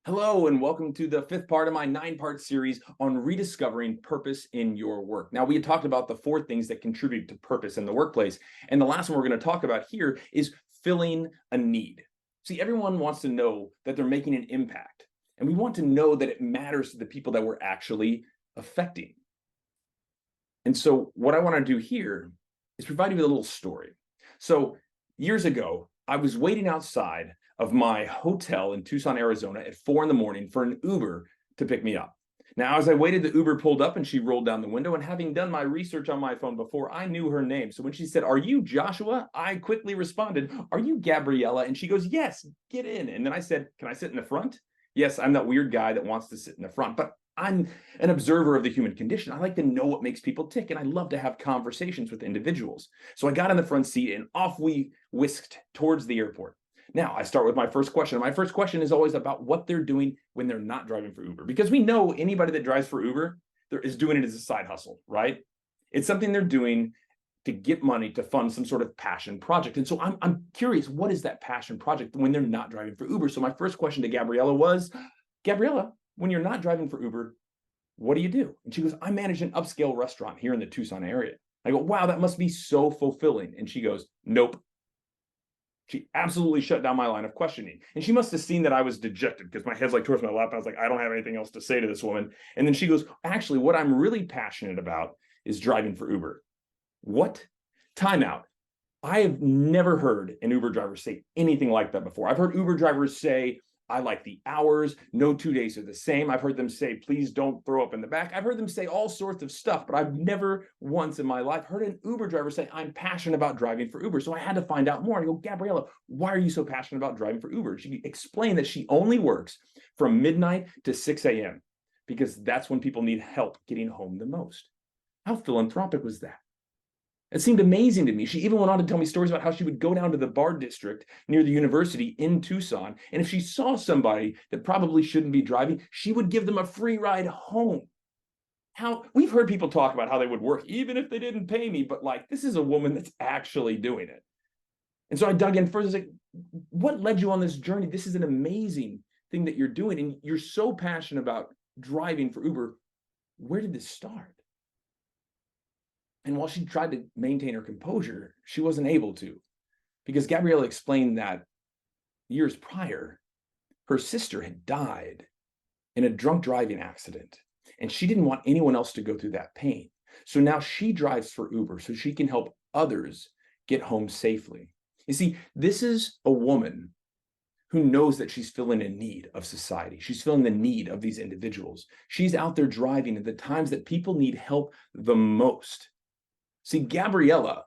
Hello, and welcome to the fifth part of my nine-part series on rediscovering purpose in your work. Now, we had talked about the four things that contribute to purpose in the workplace, and the last one we're going to talk about here is filling a need. See, everyone wants to know that they're making an impact, and we want to know that it matters to the people that we're actually affecting. And so, what I want to do here is provide you with a little story. So, years ago, I was waiting outside of my hotel in Tucson, Arizona at 4 in the morning for an Uber to pick me up. Now, as I waited, the Uber pulled up and she rolled down the window. And having done my research on my phone before, I knew her name. So when she said, "Are you Joshua?" I quickly responded, "Are you Gabriella?" And she goes, "Yes, get in." And then I said, "Can I sit in the front?" Yes, I'm that weird guy that wants to sit in the front, but I'm an observer of the human condition. I like to know what makes people tick, and I love to have conversations with individuals. So I got in the front seat and off we whisked towards the airport. Now, I start with my first question. My first question is always about what they're doing when they're not driving for Uber, because we know anybody that drives for Uber is doing it as a side hustle, right? It's something they're doing to get money to fund some sort of passion project. And so I'm curious, what is that passion project when they're not driving for Uber? So my first question to Gabriella was, "Gabriella, when you're not driving for Uber, what do you do?" And she goes, "I manage an upscale restaurant here in the Tucson area." I go, "Wow, that must be so fulfilling." And she goes, "Nope." She absolutely shut down my line of questioning. And she must have seen that I was dejected because my head's like towards my lap. I was like, I don't have anything else to say to this woman. And then she goes, "Actually, what I'm really passionate about is driving for Uber." What? Timeout. I have never heard an Uber driver say anything like that before. I've heard Uber drivers say, "I like the hours. No 2 days are the same." I've heard them say, "Please don't throw up in the back." I've heard them say all sorts of stuff, but I've never once in my life heard an Uber driver say, "I'm passionate about driving for Uber." So I had to find out more. I go, "Gabriella, why are you so passionate about driving for Uber?" She explained that she only works from midnight to 6 a.m. because that's when people need help getting home the most. How philanthropic was that? It seemed amazing to me. She even went on to tell me stories about how she would go down to the bar district near the university in Tucson. And if she saw somebody that probably shouldn't be driving, she would give them a free ride home. How we've heard people talk about how they would work even if they didn't pay me, but like this is a woman that's actually doing it. And so I dug in further. I was like, what led you on this journey? This is an amazing thing that you're doing. And you're so passionate about driving for Uber. Where did this start? And while she tried to maintain her composure, she wasn't able to, because Gabriella explained that years prior, her sister had died in a drunk driving accident, and she didn't want anyone else to go through that pain. So now she drives for Uber so she can help others get home safely. You see, this is a woman who knows that she's filling a need of society. She's filling the need of these individuals. She's out there driving at the times that people need help the most. See, Gabriella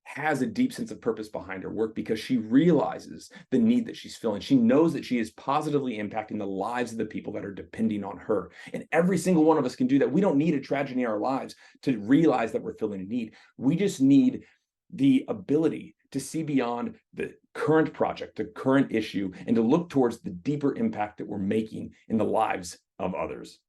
has a deep sense of purpose behind her work because she realizes the need that she's filling. She knows that she is positively impacting the lives of the people that are depending on her. And every single one of us can do that. We don't need a tragedy in our lives to realize that we're filling a need. We just need the ability to see beyond the current project, the current issue, and to look towards the deeper impact that we're making in the lives of others.